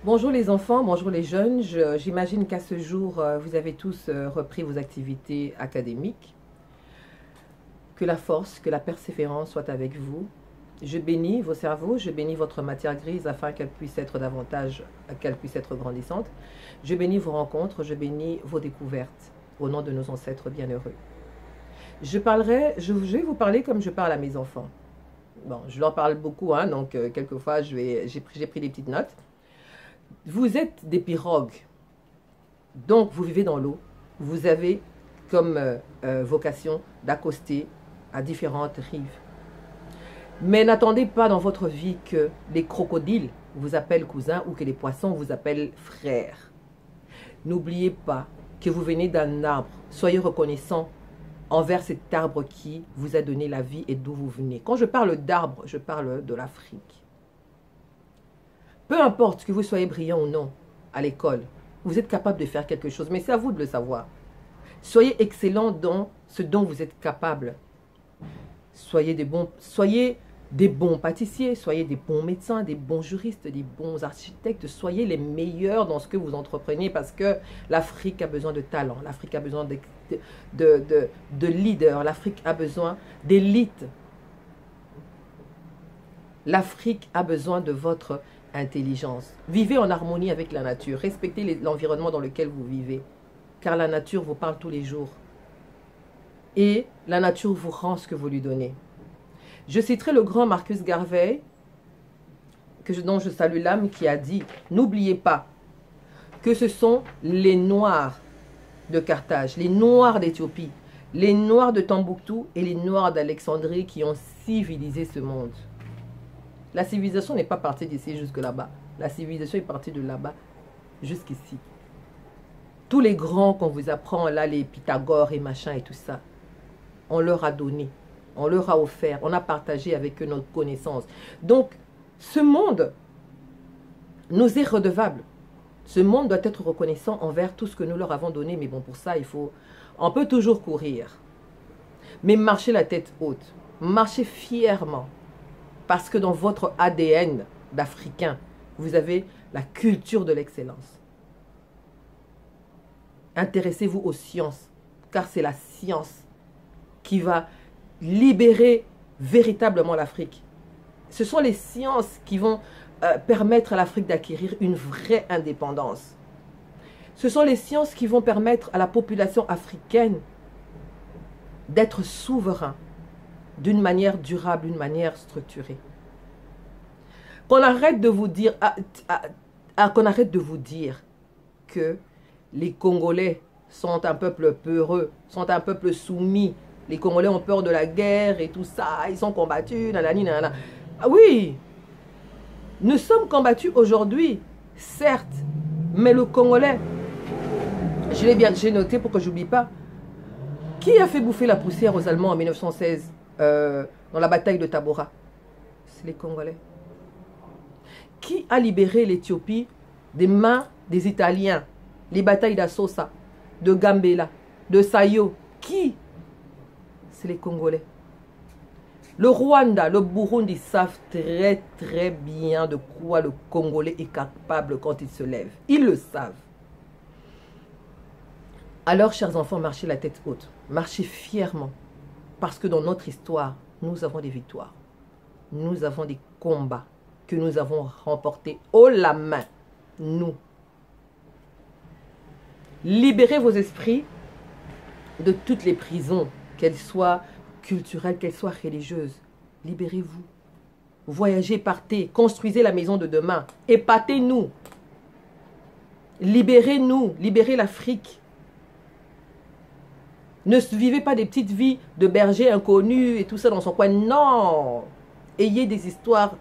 Bonjour les enfants, bonjour les jeunes. J'imagine qu'à ce jour, vous avez tous repris vos activités académiques. Que la force, que la persévérance soit avec vous. Je bénis vos cerveaux, je bénis votre matière grise afin qu'elle puisse être davantage, qu'elle puisse être grandissante. Je bénis vos rencontres, je bénis vos découvertes au nom de nos ancêtres bienheureux. Je vais vous parler comme je parle à mes enfants. Bon, je leur parle beaucoup, hein, donc quelquefois j'ai pris des petites notes. Vous êtes des pirogues, donc vous vivez dans l'eau. Vous avez comme vocation d'accoster à différentes rives. Mais n'attendez pas dans votre vie que les crocodiles vous appellent cousins ou que les poissons vous appellent frères. N'oubliez pas que vous venez d'un arbre. Soyez reconnaissant envers cet arbre qui vous a donné la vie et d'où vous venez. Quand je parle d'arbre, je parle de l'Afrique. Peu importe que vous soyez brillant ou non à l'école, vous êtes capable de faire quelque chose, mais c'est à vous de le savoir. Soyez excellent dans ce dont vous êtes capable. Soyez des bons pâtissiers, soyez des bons médecins, des bons juristes, des bons architectes. Soyez les meilleurs dans ce que vous entreprenez parce que l'Afrique a besoin de talent, l'Afrique a besoin de leaders, l'Afrique a besoin d'élite. L'Afrique a besoin de votre intelligence. Vivez en harmonie avec la nature. Respectez l'environnement dans lequel vous vivez. Car la nature vous parle tous les jours. Et la nature vous rend ce que vous lui donnez. Je citerai le grand Marcus Garvey, dont je salue l'âme, qui a dit « N'oubliez pas que ce sont les Noirs de Carthage, les Noirs d'Éthiopie, les Noirs de Tombouctou et les Noirs d'Alexandrie qui ont civilisé ce monde. » La civilisation n'est pas partie d'ici jusque là-bas. La civilisation est partie de là-bas jusqu'ici. Tous les grands qu'on vous apprend, là, les Pythagore et machin et tout ça, on leur a donné, on leur a offert, on a partagé avec eux notre connaissance. Donc, ce monde nous est redevable. Ce monde doit être reconnaissant envers tout ce que nous leur avons donné. Mais bon, pour ça, on peut toujours courir. Mais marchez la tête haute. Marchez fièrement. Parce que dans votre ADN d'Africain, vous avez la culture de l'excellence. Intéressez-vous aux sciences, car c'est la science qui va libérer véritablement l'Afrique. Ce sont les sciences qui vont permettre à l'Afrique d'acquérir une vraie indépendance. Ce sont les sciences qui vont permettre à la population africaine d'être souverain d'une manière durable, d'une manière structurée. Qu'on arrête de vous dire, que les Congolais sont un peuple peureux, sont un peuple soumis. Les Congolais ont peur de la guerre et tout ça, ils sont combattus, nanani, nanana. Ah oui, nous sommes combattus aujourd'hui, certes, mais le Congolais, j'ai noté pour que je n'oublie pas, qui a fait bouffer la poussière aux Allemands en 1916 dans la bataille de Tabora? C'est les Congolais. Qui a libéré l'Éthiopie des mains des Italiens? Les batailles d'Assosa, de Gambela, de Sayo. Qui? C'est les Congolais. Le Rwanda, le Burundi savent très très bien de quoi le Congolais est capable quand il se lève. Ils le savent. Alors, chers enfants, marchez la tête haute. Marchez fièrement. Parce que dans notre histoire, nous avons des victoires. Nous avons des combats que nous avons remportés haut la main. Nous. Libérez vos esprits de toutes les prisons, qu'elles soient culturelles, qu'elles soient religieuses. Libérez-vous. Voyagez, partez, construisez la maison de demain. Épatez-nous. Libérez-nous, libérez l'Afrique. Ne vivez pas des petites vies de bergers inconnus et tout ça dans son coin. Non! Ayez des histoires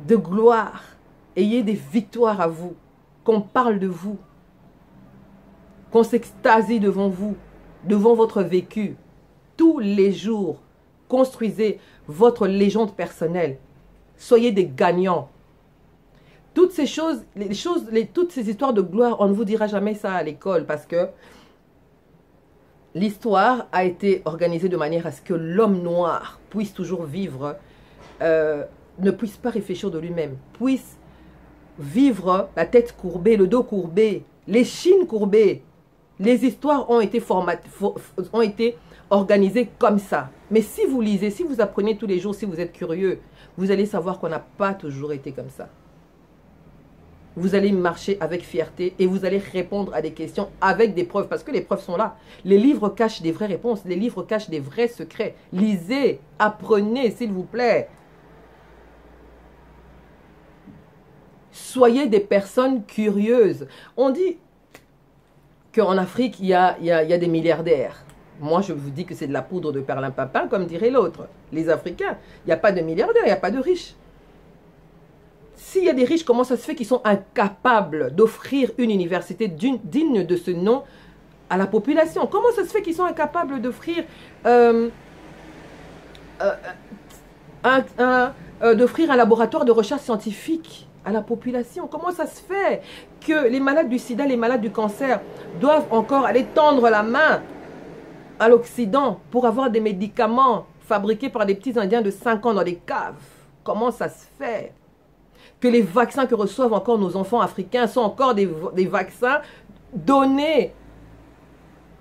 de gloire. Ayez des victoires à vous. Qu'on parle de vous. Qu'on s'extasie devant vous, devant votre vécu. Tous les jours, construisez votre légende personnelle. Soyez des gagnants. Toutes ces choses, toutes ces histoires de gloire, on ne vous dira jamais ça à l'école parce que l'histoire a été organisée de manière à ce que l'homme noir puisse toujours vivre, ne puisse pas réfléchir de lui-même, puisse vivre la tête courbée, le dos courbé, les chines courbées. Les histoires ont été organisées comme ça. Mais si vous lisez, si vous apprenez tous les jours, si vous êtes curieux, vous allez savoir qu'on n'a pas toujours été comme ça. Vous allez marcher avec fierté et vous allez répondre à des questions avec des preuves, parce que les preuves sont là. Les livres cachent des vraies réponses, les livres cachent des vrais secrets. Lisez, apprenez, s'il vous plaît. Soyez des personnes curieuses. On dit qu'en Afrique, il y a des milliardaires. Moi, je vous dis que c'est de la poudre de perlimpinpin, comme dirait l'autre. Les Africains, il n'y a pas de milliardaires, il n'y a pas de riches. S'il y a des riches, comment ça se fait qu'ils sont incapables d'offrir une université digne de ce nom à la population? Comment ça se fait qu'ils sont incapables d'offrir un laboratoire de recherche scientifique à la population? Comment ça se fait que les malades du sida, les malades du cancer doivent encore aller tendre la main à l'Occident pour avoir des médicaments fabriqués par des petits Indiens de 5 ans dans des caves? Comment ça se fait que les vaccins que reçoivent encore nos enfants africains sont encore des vaccins donnés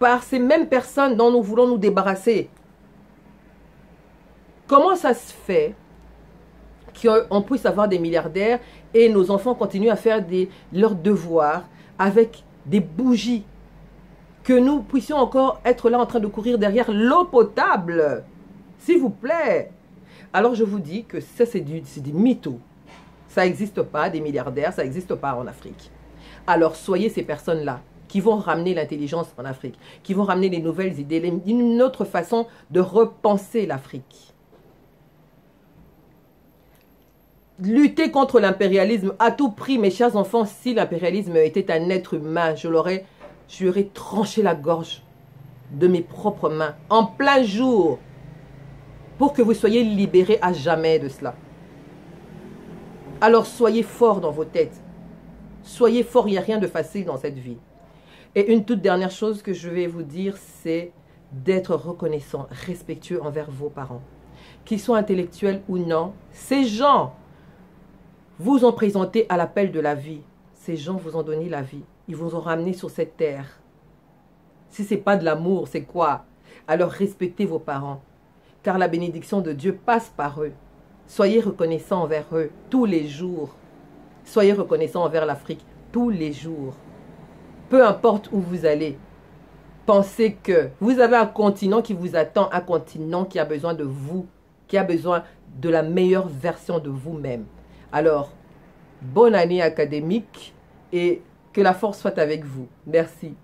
par ces mêmes personnes dont nous voulons nous débarrasser? Comment ça se fait qu'on puisse avoir des milliardaires et nos enfants continuent à faire leurs devoirs avec des bougies? Que nous puissions encore être là en train de courir derrière l'eau potable, s'il vous plaît. Alors je vous dis que ça c'est des mythos. Ça n'existe pas, des milliardaires, ça n'existe pas en Afrique. Alors soyez ces personnes-là qui vont ramener l'intelligence en Afrique, qui vont ramener les nouvelles idées, une autre façon de repenser l'Afrique. Lutter contre l'impérialisme à tout prix, mes chers enfants. Si l'impérialisme était un être humain, je lui aurais tranché la gorge de mes propres mains, en plein jour, pour que vous soyez libérés à jamais de cela. Alors soyez forts dans vos têtes. Soyez forts, il n'y a rien de facile dans cette vie. Et une toute dernière chose que je vais vous dire, c'est d'être reconnaissant, respectueux envers vos parents. Qu'ils soient intellectuels ou non, ces gens vous ont présenté à l'appel de la vie. Ces gens vous ont donné la vie. Ils vous ont ramené sur cette terre. Si ce n'est pas de l'amour, c'est quoi? Alors respectez vos parents, car la bénédiction de Dieu passe par eux. Soyez reconnaissants envers eux tous les jours. Soyez reconnaissants envers l'Afrique tous les jours. Peu importe où vous allez, pensez que vous avez un continent qui vous attend, un continent qui a besoin de vous, qui a besoin de la meilleure version de vous-même. Alors, bonne année académique et que la force soit avec vous. Merci.